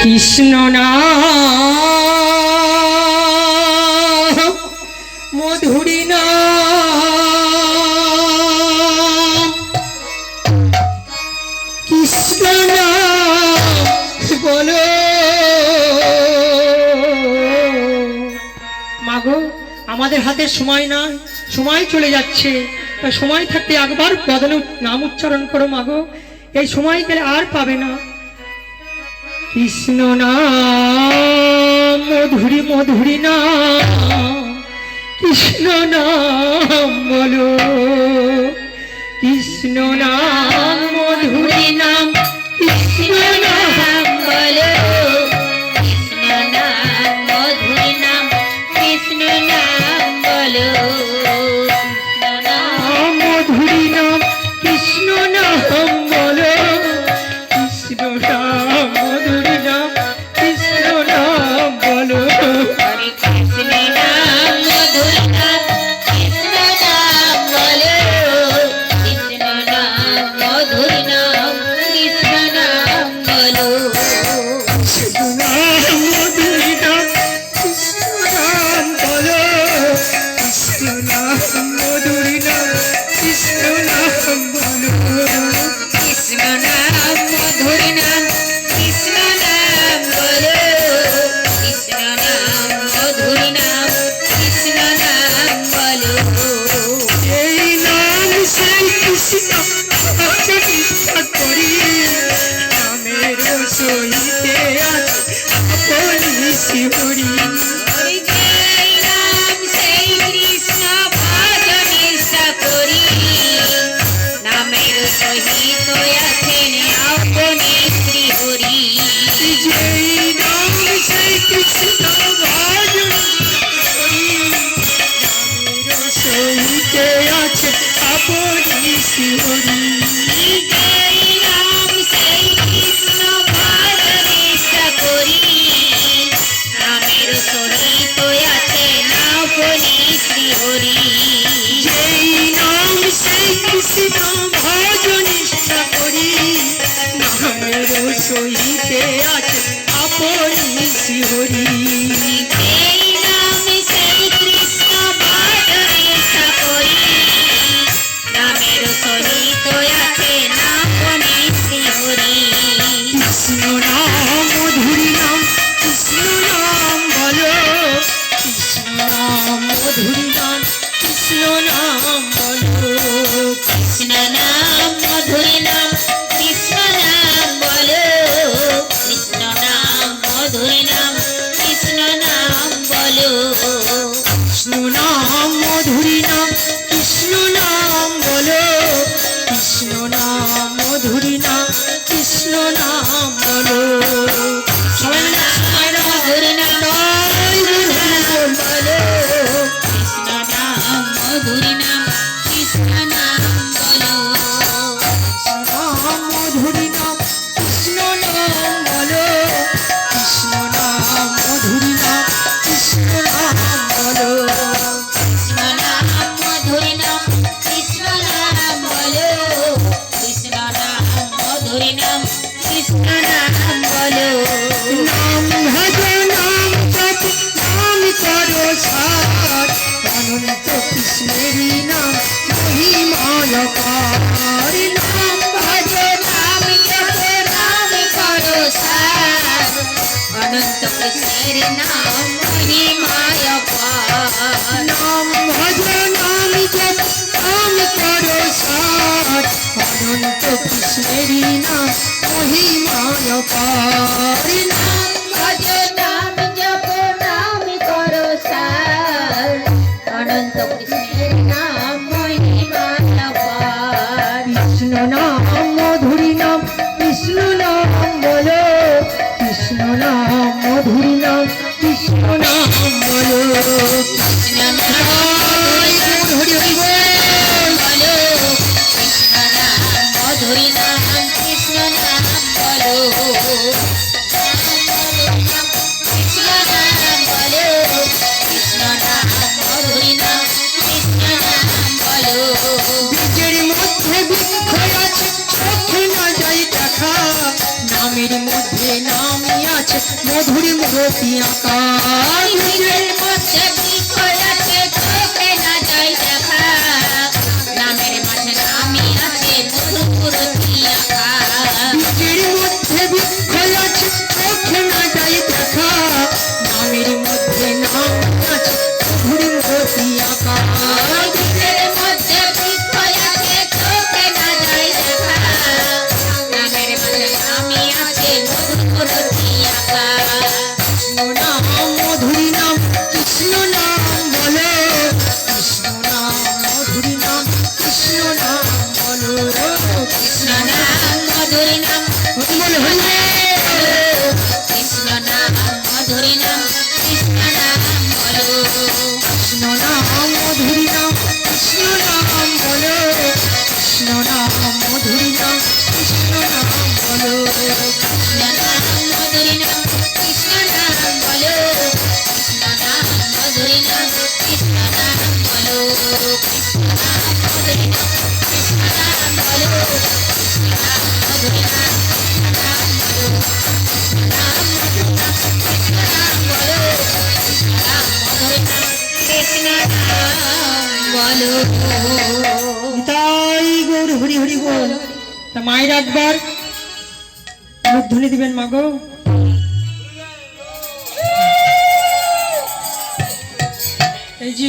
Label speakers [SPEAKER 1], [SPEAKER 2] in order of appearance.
[SPEAKER 1] কৃষ্ণ নাম মধুরী নাম, কৃষ্ণ নাম বলো। মাগো আমাদের হাতে সময় না, সময় চলে যাচ্ছে, সময় থাকতে একবার বদলে নাম উচ্চারণ করো মাগো, এই সময় গেলে আর পাবে না। কৃষ্ণ নাম মধুরী মধুরী নাম, কৃষ্ণ নাম বলো, কৃষ্ণ নাম মধুরী নাম, কৃষ্ণ নাম বলো,
[SPEAKER 2] কৃষ্ণ নাম মধুরী নাম, কৃষ্ণ নাম বলো, কৃষ্ণ নাম
[SPEAKER 1] মধুরী নাম, কৃষ্ণ নাম বলো, কৃষ্ণ নাম মধুরী নাম, কৃষ্ণ নাম বলো।
[SPEAKER 2] হরে কৃষ্ণ নাম মধুরী নাম, কৃষ্ণ নাম বলো, কৃষ্ণ নাম মধুরী নাম, কৃষ্ণ নাম বলো।
[SPEAKER 1] কৃষ্ণ নাম মধুরী নাম, কৃষ্ণ নাম বলো, কৃষ্ণ নাম মধুরী নাম, কৃষ্ণ নাম বলো।
[SPEAKER 2] কৃষ্ণ নাম মধুরী নাম, কৃষ্ণ নাম বলো, কৃষ্ণ নাম মধুরী নাম, কৃষ্ণ নাম বলো।
[SPEAKER 1] এই নাম সেই কৃষ্ণ প্রতিষ্ঠা করি, নামের সহিতে আছে আপনি শিহরি।
[SPEAKER 2] হরি জয় নাম সেই কৃষ্ণ ভজ নিষ্ঠা করি, নামের সহিত আছেন আপনি শ্রী হরি।
[SPEAKER 1] যেই নাম সেই কৃষ্ণ ভজন করি, নামের সহিতে আছে আপনি শিহরি।
[SPEAKER 2] জয় নাম সেই কৃষ্ণ ভজ নিষ্ঠা করি, নামের সহিত আছেন আপনি শ্রী হরি।
[SPEAKER 1] যেই নাম সেই কৃষ্ণ ভজন নিষ্ঠা করি, নামের সহিতে আছে আপনি শিহরি।
[SPEAKER 2] এই নাম সেই কৃষ্ণ ভজ নিষ্ঠা করি, নামের সহিত আছেন আপনি শ্রী হরি।
[SPEAKER 1] কৃষ্ণ নাম মধুরী নাম, কৃষ্ণ নাম বলো, কৃষ্ণ নাম মধুরী নাম, কৃষ্ণ নাম বলো।
[SPEAKER 2] কৃষ্ণ নাম মধুরী নাম, কৃষ্ণ নাম বলো, কৃষ্ণ নাম মধুরী নাম, কৃষ্ণ নাম বলো।
[SPEAKER 1] কৃষ্ণ নাম মধুরী নাম, কৃষ্ণ নাম বলো, কৃষ্ণ নাম মধুরী নাম, কৃষ্ণ নাম বলো। সবাই মিলে মায়েরা
[SPEAKER 2] মধুরী নাম
[SPEAKER 1] তাই বলুন।
[SPEAKER 2] বলো, কৃষ্ণ নাম মধুরী নাম, কৃষ্ণ নাম বলো।
[SPEAKER 1] নাম মধুরী নাম, কৃষ্ণ নাম বলো, কৃষ্ণ নাম মধুরী নাম, কৃষ্ণ নাম বলো।
[SPEAKER 2] কৃষ্ণ নাম মধুরী নাম, কৃষ্ণ নাম বলো, কৃষ্ণ নাম মধুরী নাম, কৃষ্ণ নাম বলো।
[SPEAKER 1] নাম ভজ নাম জপ নাম করো সার, অনন্ত কৃষ্ণেরই নাম মহিমায় অপার। নাম ভজ
[SPEAKER 2] নাম জপ নাম করো সার, অনন্ত কৃষ্ণের নাম মহিমায় অপার।
[SPEAKER 1] নাম ভজ নাম জপ নাম করো সার, অনন্ত কৃষ্ণেরই নাম মহিমায় অপার।
[SPEAKER 2] নাম ভজ নাম জপ নাম করো সার, অনন্ত কৃষ্ণের নাম মহিমায় অপার।
[SPEAKER 1] কৃষ্ণ নাম মধুরী নাম, কৃষ্ণ নাম বলো, কৃষ্ণ নাম মধুরী নাম, কৃষ্ণ নাম বলো।
[SPEAKER 2] কৃষ্ণ নাম
[SPEAKER 1] হরি হরি বল।
[SPEAKER 2] বলো, কৃষ্ণ নাম মধুরী নাম, কৃষ্ণ নাম বলো। কৃষ্ণ নাম বলো, কৃষ্ণ নাম মধুরী নাম, কৃষ্ণ নাম বলো।
[SPEAKER 1] বীজের মধ্যে বৃক্ষ আছে, চোখে না যাই দেখা, নামের মধ্যে নামই আছে মধুরী মূরতি আঁকা
[SPEAKER 2] নিজের মধ্যে বৃক্ষ আছে চোখে না যায় দেখা নামের মাঝে নামই আছে মধুর মূরতি আঁকা
[SPEAKER 1] বীজের মধ্যে বৃক্ষ আছে চোখে না যায় দেখা নামের মধ্যে নাম আছে মধুরী মূরতি আঁকা
[SPEAKER 2] নিজের মধ্যে বৃক্ষ আছে চোখে না যায় দেখা নামের মাঝে নামই আছে মধুর মূরতি আঁকা
[SPEAKER 1] নাম মধুরী নাম কৃষ্ণ নাম বলো কৃষ্ণ নাম মধুরী নাম কৃষ্ণ নাম বলো
[SPEAKER 2] কৃষ্ণ নাম মধুরী নাম
[SPEAKER 1] হরি বল হরি
[SPEAKER 2] কৃষ্ণ নাম মধুরী নাম কৃষ্ণ নাম বলো
[SPEAKER 1] কৃষ্ণ নাম মধুরী নাম কৃষ্ণ নাম বলো কৃষ্ণ নাম মধুরী নাম কৃষ্ণ নাম বলো
[SPEAKER 2] কৃষ্ণ নাম মধুরী নাম কৃষ্ণ নাম বলো কৃষ্ণ নাম মধুরী নাম কৃষ্ণ নাম বলো কৃষ্ণ নাম মধুরী নাম কৃষ্ণ নাম বলো কৃষ্ণ নাম মধুরী নাম কৃষ্ণ নাম বলো কৃষ্ণ নাম মধুরী নাম কৃষ্ণ নাম বলো কৃষ্ণ নাম মধুরী নাম কৃষ্ণ নাম বলো
[SPEAKER 1] তাই গৌর হরি হরি বল তা মায়ের একবার মুখ দিবেন মাগো এই যে